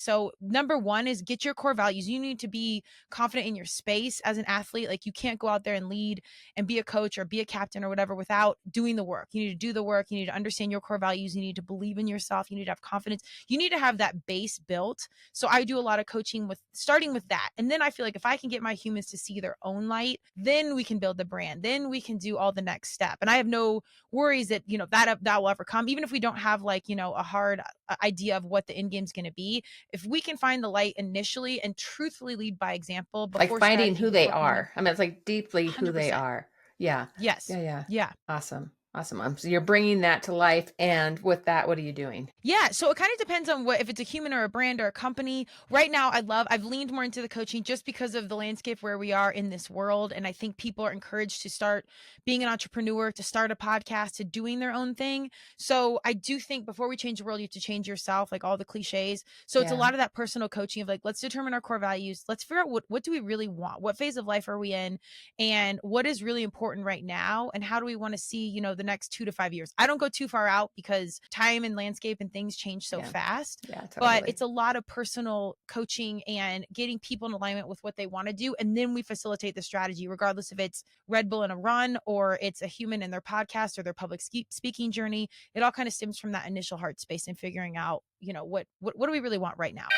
So number one is get your core values. You need to be confident in your space as an athlete. Like you can't go out there and lead and be a coach or be a captain or whatever without doing the work. You need to do the work. You need to understand your core values. You need to believe in yourself. You need to have confidence. You need to have that base built. So I do a lot of coaching with starting with that. And then I feel like if I can get my humans to see their own light, then we can build the brand. Then we can do all the next step. And I have no worries that, that will ever come, even if we don't have like, a hard idea of what the end game is going to be. If we can find the light initially and truthfully lead by example Like before finding strategy, who they before planning. are. I mean, it's like deeply who they 100%. are. Yeah. Yes. Yeah. Yeah. Yeah. Awesome. Awesome. So you're bringing that to life. And with that, what are you doing? Yeah, so it kind of depends on if it's a human or a brand or a company. Right now, I've leaned more into the coaching just because of the landscape where we are in this world. And I think people are encouraged to start being an entrepreneur, to start a podcast, to doing their own thing. So I do think before we change the world, you have to change yourself, like all the cliches. So it's a Yeah. lot of that personal coaching of like, let's determine our core values. Let's figure out what do we really want? What phase of life are we in? And what is really important right now? And how do we want to see, the next 2 to 5 years? I don't go too far out because time and landscape and things change so Yeah. fast. Yeah. But Totally. it's a lot of personal coaching and getting people in alignment with what they want to do. And then we facilitate the strategy, regardless if it's Red Bull in a run or it's a human in their podcast or their public speaking journey. It all kind of stems from that initial heart space and figuring out, what do we really want right now?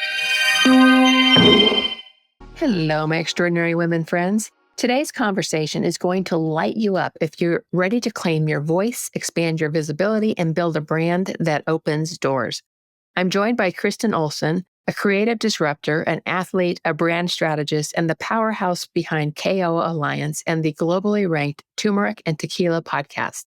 Hello, my extraordinary women friends. Today's conversation is going to light you up if you're ready to claim your voice, expand your visibility, and build a brand that opens doors. I'm joined by Kristen Olson, a creative disruptor, an athlete, a brand strategist, and the powerhouse behind KO Alliance and the globally ranked Turmeric and Tequila podcast.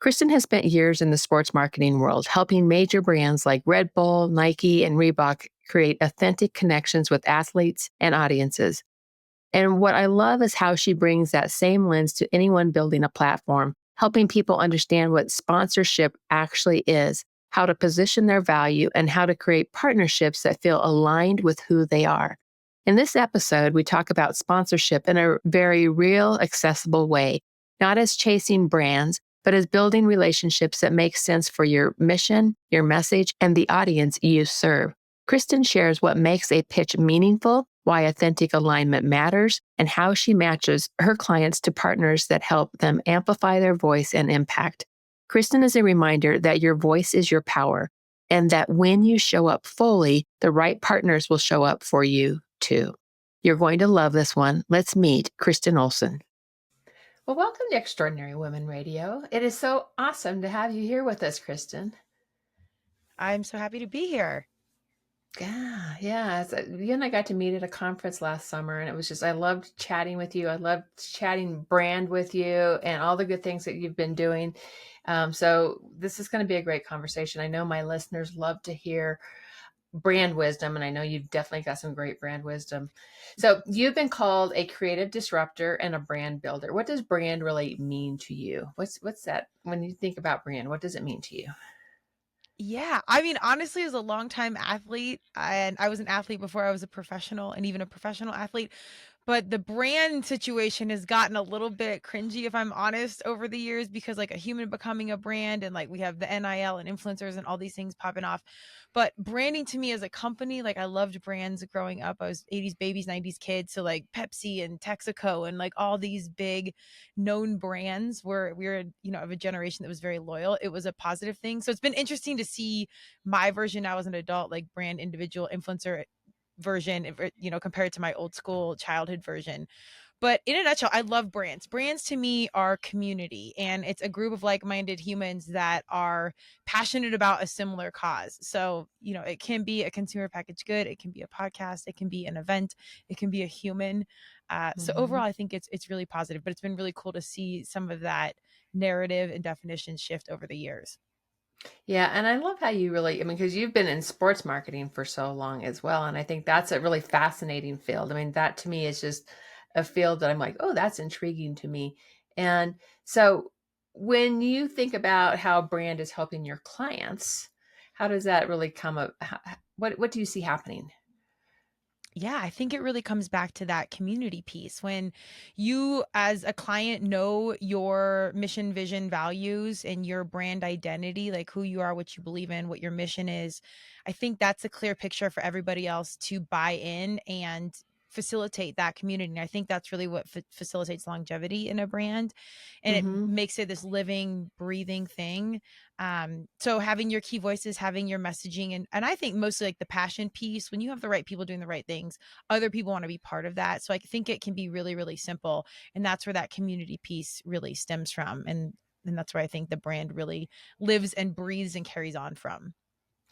Kristen has spent years in the sports marketing world, helping major brands like Red Bull, Nike, and Reebok create authentic connections with athletes and audiences. And what I love is how she brings that same lens to anyone building a platform, helping people understand what sponsorship actually is, how to position their value, and how to create partnerships that feel aligned with who they are. In this episode, we talk about sponsorship in a very real, accessible way, not as chasing brands, but as building relationships that make sense for your mission, your message, and the audience you serve. Kristen shares what makes a pitch meaningful, why authentic alignment matters, and how she matches her clients to partners that help them amplify their voice and impact. Kristen is a reminder that your voice is your power, and that when you show up fully, the right partners will show up for you too. You're going to love this one. Let's meet Kristen Olson. Well, welcome to Extraordinary Women Radio. It is so awesome to have you here with us, Kristen. I'm so happy to be here. Yeah, yeah. You and I got to meet at a conference last summer, and it was just, I loved chatting with you. I loved chatting brand with you and all the good things that you've been doing. So this is going to be a great conversation. I know my listeners love to hear brand wisdom, and I know you've definitely got some great brand wisdom. So you've been called a creative disruptor and a brand builder. What does brand really mean to you? What's that when you think about brand? What does it mean to you? Yeah, I mean, honestly, as a longtime athlete, and I was an athlete before I was a professional and even a professional athlete, but the brand situation has gotten a little bit cringy, if I'm honest, over the years because like a human becoming a brand and like we have the NIL and influencers and all these things popping off. But branding to me as a company, like I loved brands growing up. I was 80s babies, 90s kids. So like Pepsi and Texaco and like all these big known brands where we were, of a generation that was very loyal. It was a positive thing. So it's been interesting to see my version now as an adult, like brand individual influencer version, compared to my old school childhood version. But in a nutshell, I love brands. Brands to me are community, and it's a group of like-minded humans that are passionate about a similar cause. So, it can be a consumer packaged good, it can be a podcast, it can be an event, it can be a human. So Mhm. overall, I think it's really positive, but it's been really cool to see some of that narrative and definition shift over the years. Yeah, and I love how you really, I mean, because you've been in sports marketing for so long as well. And I think that's a really fascinating field. I mean, that to me is just a field that I'm like, oh, that's intriguing to me. And so when you think about how brand is helping your clients, how does that really come up? What do you see happening? Yeah, I think it really comes back to that community piece. When you, as a client, know your mission, vision, values, and your brand identity, like who you are, what you believe in, what your mission is, I think that's a clear picture for everybody else to buy in and facilitate that community. And I think that's really what facilitates longevity in a brand, and it Hmm. makes it this living, breathing thing. So having your key voices, having your messaging, and I think mostly like the passion piece, when you have the right people doing the right things, other people want to be part of that. So I think it can be really, really simple. And that's where that community piece really stems from. And that's where I think the brand really lives and breathes and carries on from.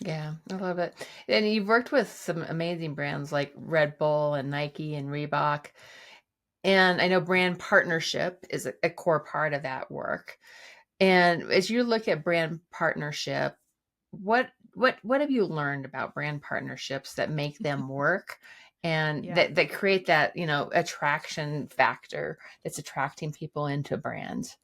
Yeah, I love it. And you've worked with some amazing brands like Red Bull and Nike and Reebok. And I know brand partnership is a core part of that work. And as you look at brand partnership, what have you learned about brand partnerships that make them work and Yeah. that create that, attraction factor that's attracting people into brands?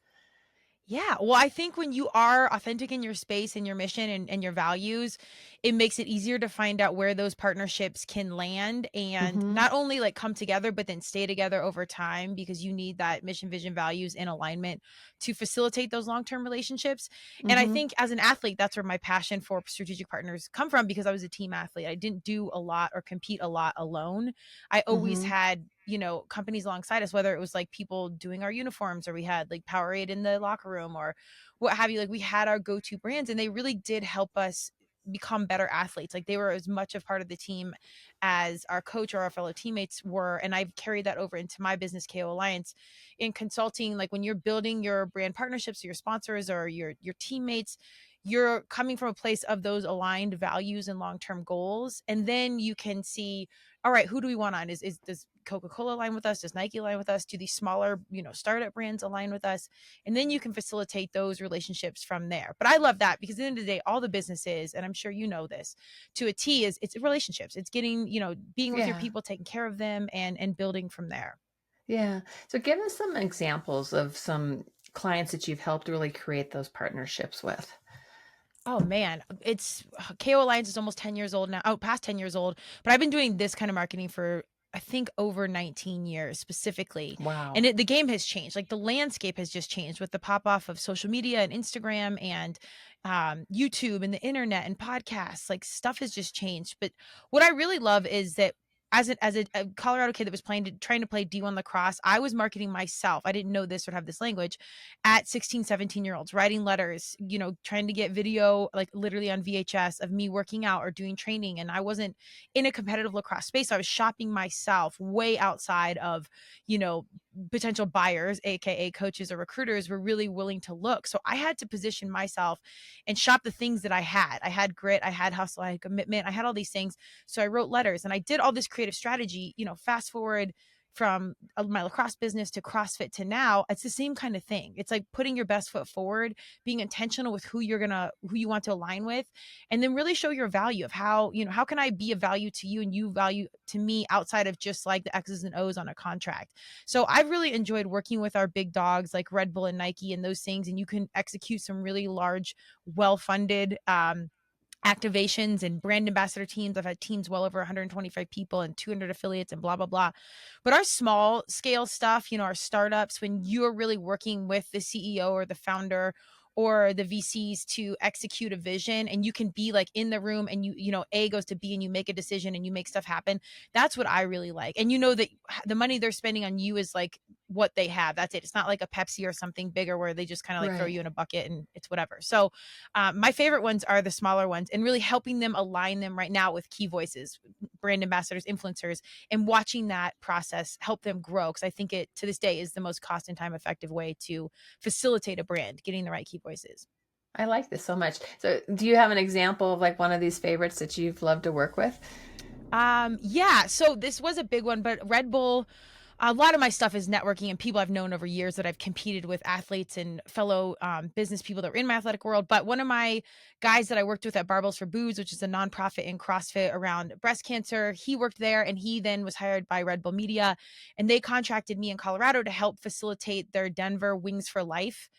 Yeah. Well, I think when you are authentic in your space and your mission and your values, it makes it easier to find out where those partnerships can land and Mhm. not only like come together, but then stay together over time because you need that mission, vision, values in alignment to facilitate those long term relationships. And I Mhm. think as an athlete, that's where my passion for strategic partners come from because I was a team athlete. I didn't do a lot or compete a lot alone. I always Mhm. had companies alongside us, whether it was like people doing our uniforms or we had like Powerade in the locker room or what have you. Like we had our go-to brands and they really did help us become better athletes. Like they were as much a part of the team as our coach or our fellow teammates were. And I've carried that over into my business, KO Alliance, in consulting. Like when you're building your brand partnerships, or your sponsors or your teammates, you're coming from a place of those aligned values and long-term goals. And then you can see, all right, who do we want on? Is does Coca-Cola align with us? Does Nike align with us? Do these smaller, startup brands align with us? And then you can facilitate those relationships from there. But I love that because at the end of the day, all the business is, and I'm sure you know this, to a T is it's relationships. It's getting, being with your Yeah. people, taking care of them and building from there. Yeah. So give us some examples of some clients that you've helped really create those partnerships with. Oh man, it's KO Alliance is almost 10 years old now. Oh, past 10 years old. But I've been doing this kind of marketing for I think over 19 years specifically. Wow. And the game has changed. Like the landscape has just changed with the pop off of social media and Instagram and YouTube and the internet and podcasts. Like stuff has just changed. But what I really love is that as a Colorado kid that was trying to play D1 lacrosse, I was marketing myself. I didn't know this or have this language at 16, 17-year-olds, writing letters, trying to get video like literally on VHS of me working out or doing training. And I wasn't in a competitive lacrosse space. I was shopping myself way outside of, you know, potential buyers, aka coaches or recruiters were really willing to look. So I had to position myself and shop the things that I had. I had grit, I had hustle, I had commitment, I had all these things. So I wrote letters and I did all this creative strategy, fast forward from my lacrosse business to CrossFit to now, it's the same kind of thing. It's like putting your best foot forward, being intentional with who you want to align with, and then really show your value of how can I be a value to you and you value to me outside of just like the X's and O's on a contract. So I've really enjoyed working with our big dogs like Red Bull and Nike and those things, and you can execute some really large, well-funded activations and brand ambassador teams. I've had teams well over 125 people and 200 affiliates and blah, blah, blah. But our small scale stuff, our startups, when you're really working with the CEO or the founder or the VCs to execute a vision and you can be like in the room and A goes to B and you make a decision and you make stuff happen. That's what I really like. And you know that the money they're spending on you is like what they have. That's it. It's not like a Pepsi or something bigger where they just kind of like throw Right. you in a bucket and it's whatever. So my favorite ones are the smaller ones and really helping them align them right now with key voices, brand ambassadors, influencers, and watching that process help them grow. Cause I think it to this day is the most cost and time effective way to facilitate a brand, getting the right key voices. I like this so much. So do you have an example of like one of these favorites that you've loved to work with? Yeah, so this was a big one, but Red Bull, a lot of my stuff is networking and people I've known over years that I've competed with athletes and fellow business people that were in my athletic world. But one of my guys that I worked with at Barbells for Booze, which is a nonprofit in CrossFit around breast cancer, he worked there and he then was hired by Red Bull Media and they contracted me in Colorado to help facilitate their Denver Wings for Life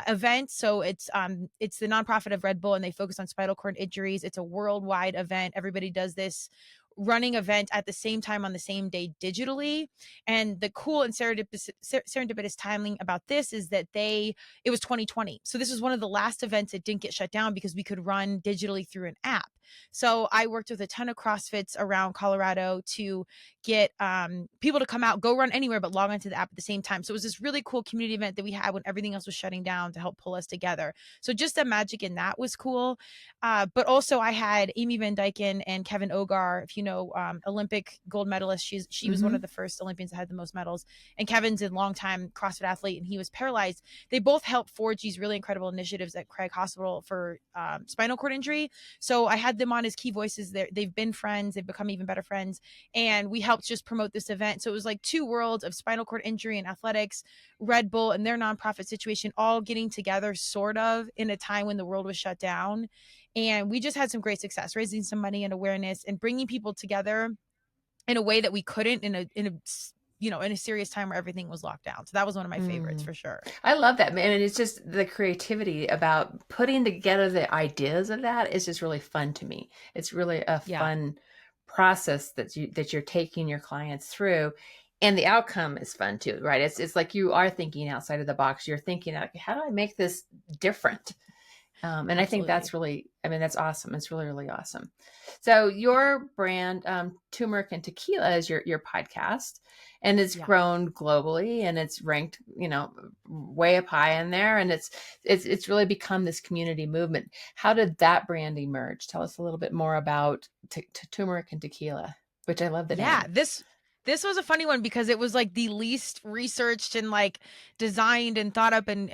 event. So it's the nonprofit of Red Bull and they focus on spinal cord injuries. It's a worldwide event. Everybody does this running event at the same time on the same day digitally. And the cool and serendipitous timing about this is that it was 2020. So this was one of the last events that didn't get shut down because we could run digitally through an app. So I worked with a ton of CrossFits around Colorado to get people to come out, go run anywhere, but log onto the app at the same time. So it was this really cool community event that we had when everything else was shutting down to help pull us together. So just the magic in that was cool. But also I had Amy Van Dyken and Kevin Ogar, if you know, Olympic gold medalist. She was one Mm-hmm. of the first Olympians that had the most medals. And Kevin's a longtime CrossFit athlete and he was paralyzed. They both helped forge these really incredible initiatives at Craig Hospital for spinal cord injury. So I had them on as key voices there. They've been friends. They've become even better friends. And we helped just promote this event. So it was like two worlds of spinal cord injury and athletics, Red Bull and their nonprofit situation, all getting together sort of in a time when the world was shut down. And we just had some great success, raising some money and awareness and bringing people together in a way that we couldn't in a serious time where everything was locked down. So that was one of my favorites Mm. for sure. I love that, man. And it's just the creativity about putting together the ideas of that is just really fun to me. It's really a Yeah. fun process that you're taking your clients through. And the outcome is fun too, right? It's like you are thinking outside of the box. You're thinking, like, how do I make this different? And I think Absolutely. that's really, I mean, that's awesome. It's really, really awesome. So Yeah. your brand, Turmeric and Tequila, is your podcast, and it's Yeah. grown globally, and it's ranked, way up high in there, and it's really become this community movement. How did that brand emerge? Tell us a little bit more about Turmeric and Tequila, which I love the Yeah, name. this was a funny one because it was like the least researched and like designed and thought up and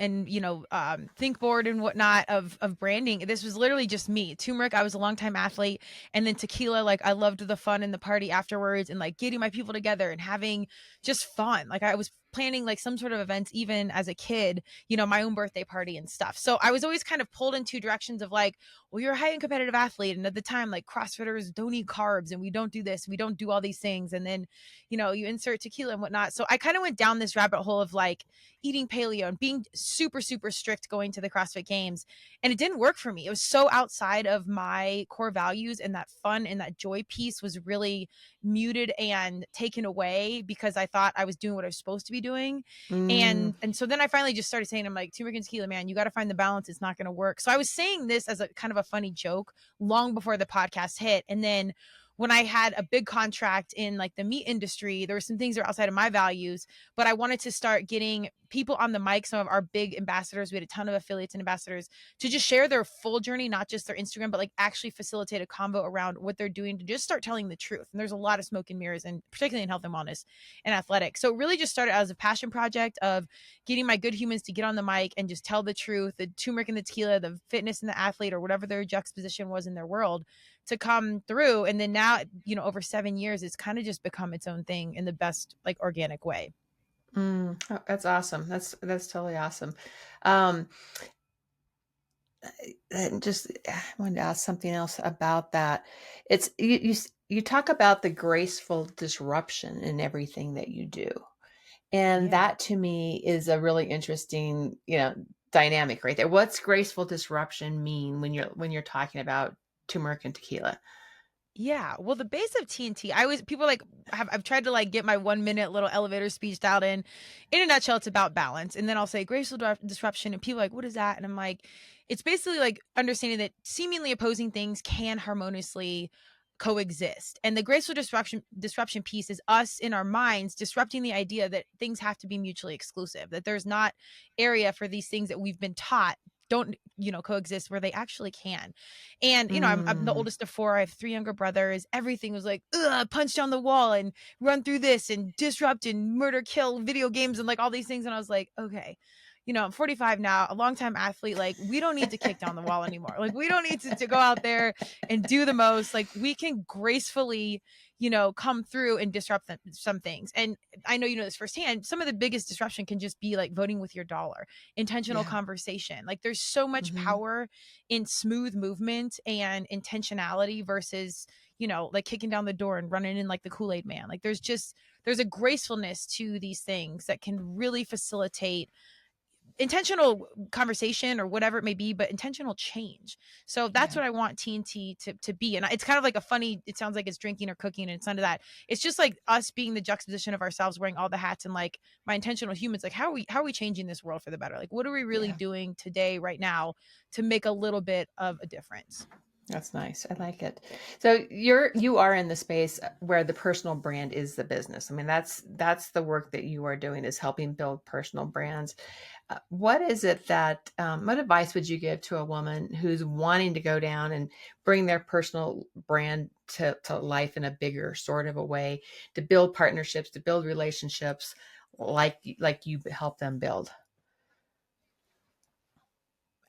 think board and whatnot of branding. This was literally just me. Turmeric, I was a longtime athlete, and then tequila, like I loved the fun and the party afterwards and like getting my people together and having just fun. Like I was planning like some sort of events even as a kid, my own birthday party and stuff. So I was always kind of pulled in two directions of like, well, you're a high end competitive athlete. And at the time, like CrossFitters don't eat carbs and we don't do this, we don't do all these things. And then, you insert tequila and whatnot. So I kind of went down this rabbit hole of like eating paleo and being super, super strict going to the CrossFit games. And it didn't work for me. It was so outside of my core values, and that fun and that joy piece was really muted and taken away because I thought I was doing what I was supposed to be doing. Mm, And so then I finally just started saying, I'm like, turmeric and tequila, man, you got to find the balance. It's not going to work. So I was saying this as a kind of a funny joke long before the podcast hit. And then when I had a big contract in like the meat industry, there were some things that were outside of my values, but I wanted to start getting people on the mic, some of our big ambassadors. We had a ton of affiliates and ambassadors to just share their full journey, not just their Instagram, but like actually facilitate a convo around what they're doing to just start telling the truth. And there's a lot of smoke and mirrors, and particularly in health and wellness and athletics. So it really just started as a passion project of getting my good humans to get on the mic and just tell the truth, the turmeric and the tequila, the fitness and the athlete, or whatever their juxtaposition was in their world to come through. And then now, over 7 years, it's kind of just become its own thing in the best, like, organic way. oh, that's awesome. That's totally awesome. Um, and just I wanted to ask something else about that. It's you talk about the graceful disruption in everything that you do. And Yeah. that to me is a really interesting, dynamic right there. What's graceful disruption mean when you're talking about turmeric and tequila? Yeah, well, the base of TNT, I always people like I've tried to like get my 1 minute little elevator speech dialed in. In a nutshell, it's about balance, and then I'll say graceful disruption, and people are like, "What is that?" And I'm like, it's basically like understanding that seemingly opposing things can harmoniously coexist. And the graceful disruption piece is us in our minds disrupting the idea that things have to be mutually exclusive, that there's not area for these things that we've been taught don't coexist where they actually can. And I'm the Mm, oldest of four. I have three younger brothers. Everything was like, ugh, punch down the wall and run through this and disrupt and murder kill video games and like all these things. And I was like, okay, I'm 45 now, a longtime athlete. Like, we don't need to kick down the wall anymore. Like, we don't need to go out there and do the most. Like, we can gracefully come through and disrupt some things. And I know you know this firsthand. Some of the biggest disruption can just be like voting with your dollar, intentional yeah. conversation. Like, there's so much Hmm. power in smooth movement and intentionality versus like kicking down the door and running in like the Kool-Aid man. Like, there's a gracefulness to these things that can really facilitate intentional conversation or whatever it may be, but intentional change. So that's Yeah. what I want TNT to be. And it's kind of like a funny, it sounds like it's drinking or cooking, and it's none of that. It's just like us being the juxtaposition of ourselves, wearing all the hats, and like my intentional humans, like how are we changing this world for the better? Like what are we really Yeah. doing today, right now, to make a little bit of a difference? That's nice. I like it. So you are in the space where the personal brand is the business. I mean, that's the work that you are doing, is helping build personal brands. What is it that what advice would you give to a woman who's wanting to go down and bring their personal brand to life in a bigger sort of a way, to build partnerships, to build relationships like you help them build?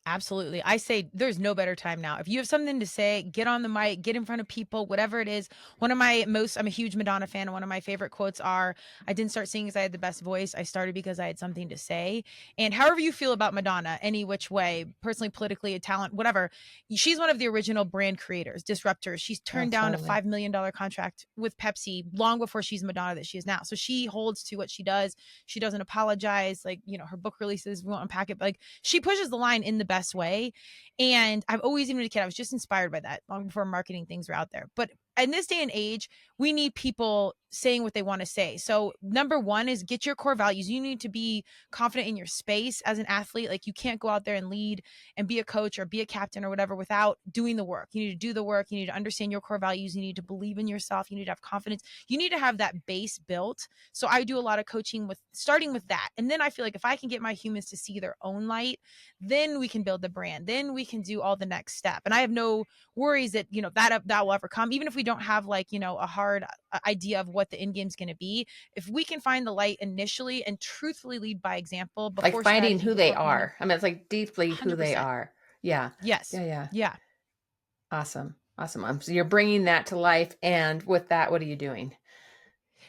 Absolutely. I say there's no better time now. If you have something to say, get on the mic, get in front of people, whatever it is. I'm a huge Madonna fan. And one of my favorite quotes are, I didn't start singing because I had the best voice. I started because I had something to say. And however you feel about Madonna, any which way, personally, politically, a talent, whatever, she's one of the original brand creators, disruptors. She's Oh, turned down a totally. $5 million contract with Pepsi long before she's Madonna that she is now. So she holds to what she does. She doesn't apologize. Like, her book releases, we won't unpack it, but like she pushes the line in the best way. And I've always, even as a kid, I was just inspired by that long before marketing things were out there. But in this day and age, we need people saying what they want to say. So number one is get your core values. You need to be confident in your space as an athlete. Like you can't go out there and lead and be a coach or be a captain or whatever without doing the work. You need to do the work. You need to understand your core values. You need to believe in yourself. You need to have confidence. You need to have that base built. So I do a lot of coaching with starting with that. And then I feel like if I can get my humans to see their own light, then we can build the brand. Then we can do all the next step. And I have no worries that, that will ever come, even if we don't have like, a hard idea of what the end game is going to be. If we can find the light initially and truthfully lead by example Like before finding strategy, who they before planning, are. I mean, it's like deeply who they 100%. are. Yeah. Yes. Yeah. Yeah. Yeah. Awesome. Awesome. So you're bringing that to life. And with that, what are you doing?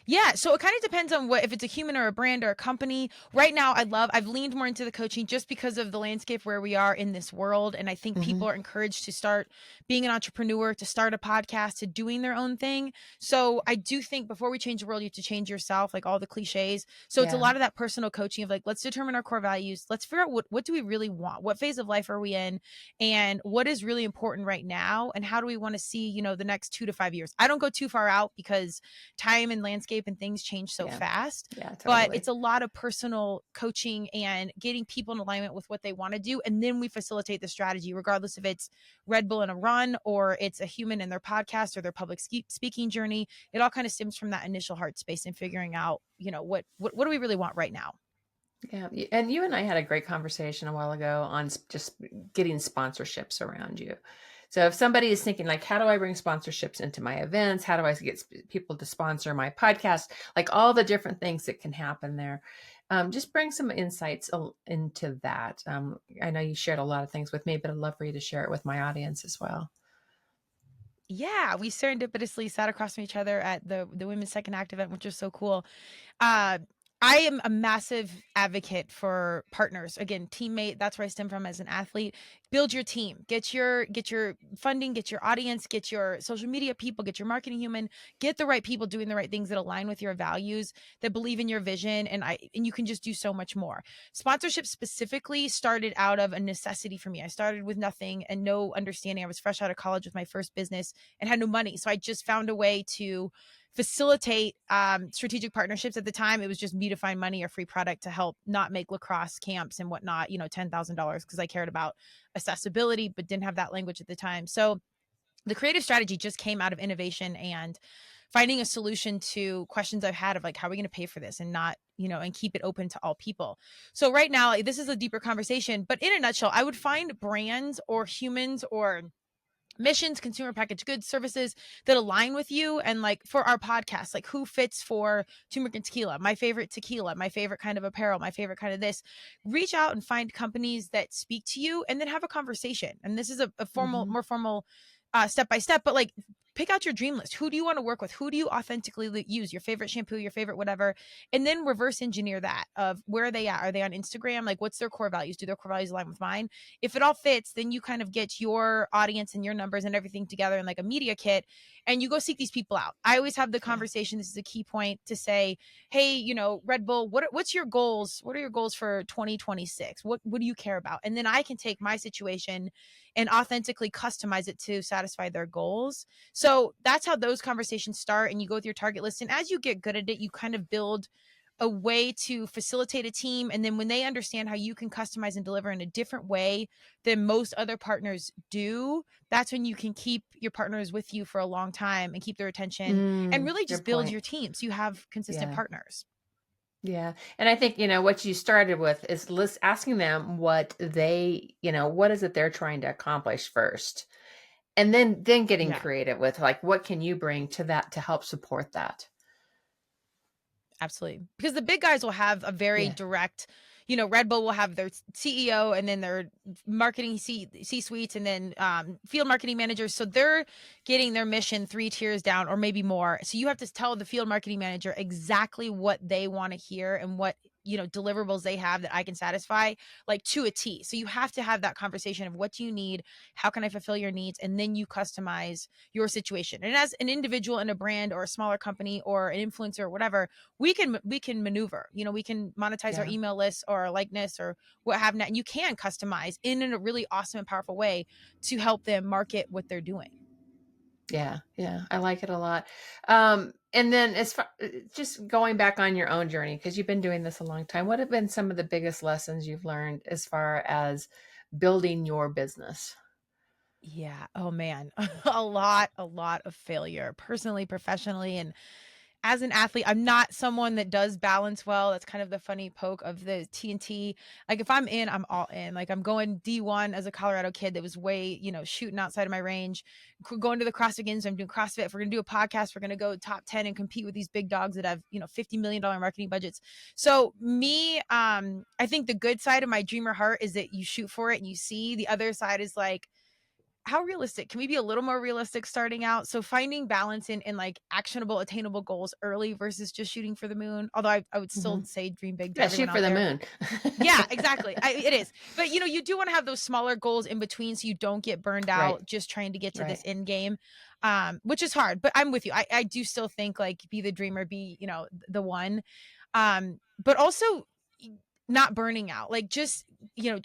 Yeah, so it kind of depends on what, if it's a human or a brand or a company. Right now, I've leaned more into the coaching just because of the landscape where we are in this world. And I think Hmm. people are encouraged to start being an entrepreneur, to start a podcast, to doing their own thing. So I do think before we change the world, you have to change yourself, like all the cliches. So it's a Yeah. lot of that personal coaching of like, let's determine our core values. Let's figure out what do we really want? What phase of life are we in? And what is really important right now? And how do we want to see, the next 2 to 5 years? I don't go too far out because time and landscape and things change so Yeah. fast. Yeah. But Totally. it's a lot of personal coaching and getting people in alignment with what they want to do. And then we facilitate the strategy, regardless if it's Red Bull in a run or it's a human in their podcast or their public speaking journey. It all kind of stems from that initial heart space and figuring out, what do we really want right now? Yeah. And you and I had a great conversation a while ago on just getting sponsorships around you. So if somebody is thinking like, how do I bring sponsorships into my events? How do I get people to sponsor my podcast? Like all the different things that can happen there. Just bring some insights into that. I know you shared a lot of things with me, but I'd love for you to share it with my audience as well. Yeah, we serendipitously sat across from each other at the Women's Second Act event, which was so cool. Uh, I am a massive advocate for partners. Again, teammate, that's where I stem from as an athlete. Build your team. Get your funding, get your audience, get your social media people, get your marketing human, get the right people doing the right things that align with your values, that believe in your vision, and you can just do so much more. Sponsorship specifically started out of a necessity for me. I started with nothing and no understanding. I was fresh out of college with my first business and had no money. So I just found a way to facilitate strategic partnerships. At the time, it was just me to find money or free product to help not make lacrosse camps and whatnot, $10,000, because I cared about accessibility, but didn't have that language at the time. So the creative strategy just came out of innovation and finding a solution to questions I've had of like, how are we going to pay for this and not, and keep it open to all people. So right now, like, this is a deeper conversation, but in a nutshell, I would find brands or humans or missions, consumer packaged goods, services that align with you. And like for our podcast, like who fits for Turmeric and Tequila, my favorite tequila, my favorite kind of apparel, my favorite kind of this. Reach out and find companies that speak to you and then have a conversation. And this is a formal, Hmm. more formal step by step, but like pick out your dream list. Who do you want to work with? Who do you authentically use? Your favorite shampoo, your favorite whatever, and then reverse engineer that of where are they at? Are they on Instagram? Like what's their core values? Do their core values align with mine? If it all fits, then you kind of get your audience and your numbers and everything together in like a media kit. and you go seek these people out. I always have the Yeah. conversation. This is a key point to say, hey, Red Bull, what's your goals? What are your goals for 2026? What do you care about? And then I can take my situation and authentically customize it to satisfy their goals. So that's how those conversations start. And you go with your target list. And as you get good at it, you kind of build a way to facilitate a team. And then when they understand how you can customize and deliver in a different way than most other partners do, that's when you can keep your partners with you for a long time and keep their attention and really Good just build point. your team so you have consistent Yeah. partners. Yeah. And I think, what you started with is asking them what what is it they're trying to accomplish first. And then getting Yeah. creative with like, what can you bring to that to help support that? Absolutely. Because the big guys will have a very Yeah. direct, Red Bull will have their CEO and then their marketing C suites and then field marketing managers. So they're getting their mission 3 tiers down or maybe more. So you have to tell the field marketing manager exactly what they want to hear and what, deliverables they have that I can satisfy like to a T. So you have to have that conversation of what do you need? How can I fulfill your needs? And then you customize your situation. And as an individual in a brand or a smaller company or an influencer or whatever, we can maneuver, we can monetize our Yeah. email lists or our likeness or what have not, and you can customize in a really awesome and powerful way to help them market what they're doing. Yeah, yeah, I like it a lot. And then as far just going back on your own journey, because you've been doing this a long time, what have been some of the biggest lessons you've learned as far as building your business? Yeah, oh man, a lot of failure personally, professionally, and as an athlete. I'm not someone that does balance well. That's kind of the funny poke of the TNT. Like if I'm in, I'm all in. Like I'm going D1 as a Colorado kid that was way, shooting outside of my range. Going to the CrossFit Games, I'm doing CrossFit. If we're gonna do a podcast, we're gonna go top 10 and compete with these big dogs that have, $50 million marketing budgets. So me, I think the good side of my dreamer heart is that you shoot for it and you see. The other side is like, how realistic can we be a little more realistic starting out? So finding balance in like actionable attainable goals early versus just shooting for the moon, although I would still Mhm. say dream big to Yeah, everyone shoot for out the there. moon. Yeah, exactly. It is, but you do want to have those smaller goals in between so you don't get burned Right, out just trying to get to this right. end game, which is hard. But I'm with you. I do still think like be the dreamer, be the one, but also not burning out, like just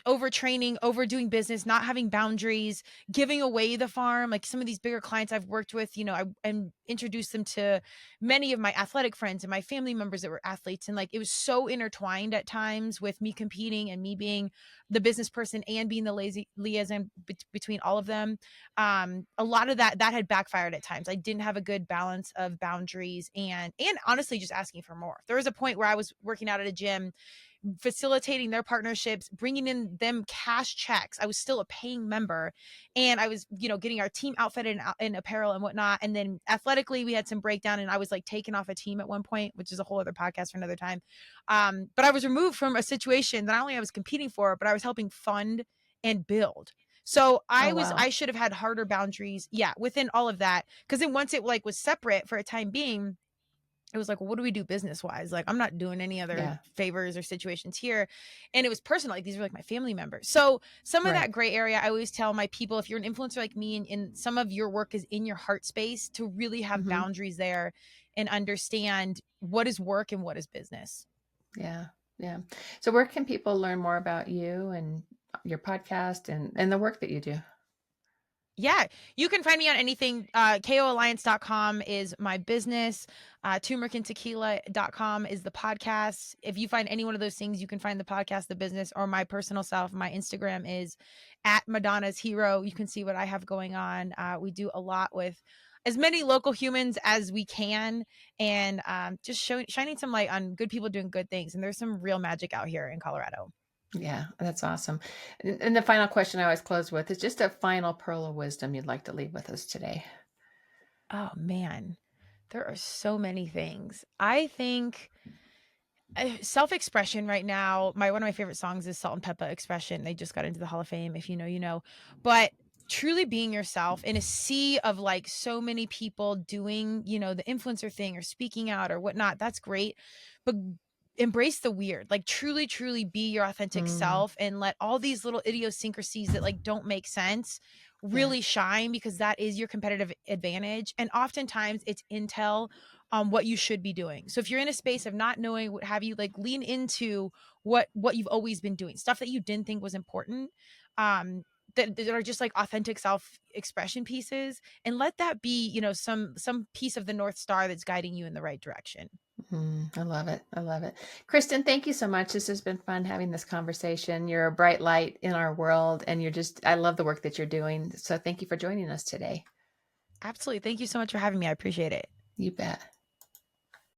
overtraining, overdoing business, not having boundaries, giving away the farm. Like some of these bigger clients I've worked with, I and introduced them to many of my athletic friends and my family members that were athletes, and like it was so intertwined at times with me competing and me being the business person and being the lazy liaison between all of them. A lot of that had backfired at times. I didn't have a good balance of boundaries and honestly just asking for more. There was a point where I was working out at a gym, facilitating their partnerships, bringing in them cash checks. I was still a paying member, and I was, getting our team outfitted in apparel and whatnot. And then athletically, we had some breakdown, and I was like taken off a team at one point, which is a whole other podcast for another time. But I was removed from a situation that not only I was competing for, but I was helping fund and build. So Oh, wow. I should have had harder boundaries. Yeah, within all of that. Cause then once it like was separate for a time being, it was like, well, what do we do business wise? Like, I'm not doing any other Yeah, favors or situations here. And it was personal. Like, these were like my family members. So, some of right. that gray area, I always tell my people, if you're an influencer like me and some of your work is in your heart space, to really have Mhm. boundaries there and understand what is work and what is business. Yeah, yeah. So where can people learn more about you and your podcast and the work that you do? Yeah, you can find me on anything. KOalliance.com is my business. Turmeric is the podcast. If you find any one of those things, you can find the podcast, the business, or my personal self. My Instagram is at Madonna's Hero. You can see what I have going on. We do a lot with as many local humans as we can, and just shining some light on good people doing good things. And there's some real magic out here in Colorado. Yeah, that's awesome. And the final question I always close with is just a final pearl of wisdom you'd like to leave with us today. Oh man, there are so many things. I think self-expression right now, my one of my favorite songs is Salt and Peppa Expression. They just got into the Hall of Fame, if you know, you know. But truly being yourself in a sea of like so many people doing, the influencer thing or speaking out or whatnot, that's great. But embrace the weird, like truly be your authentic Mm, self and let all these little idiosyncrasies that like don't make sense Yeah. really shine because that is your competitive advantage. And oftentimes it's intel on what you should be doing. So if you're in a space of not knowing what have you, like lean into what you've always been doing, stuff that you didn't think was important. Um, that are just like authentic self expression pieces, and let that be, some piece of the north star that's guiding you in the right direction. I love it. I love it. Kristen, thank you so much. This has been fun having this conversation. You're a bright light in our world, and I love the work that you're doing. So thank you for joining us today. Absolutely. Thank you so much for having me. I appreciate it. You bet.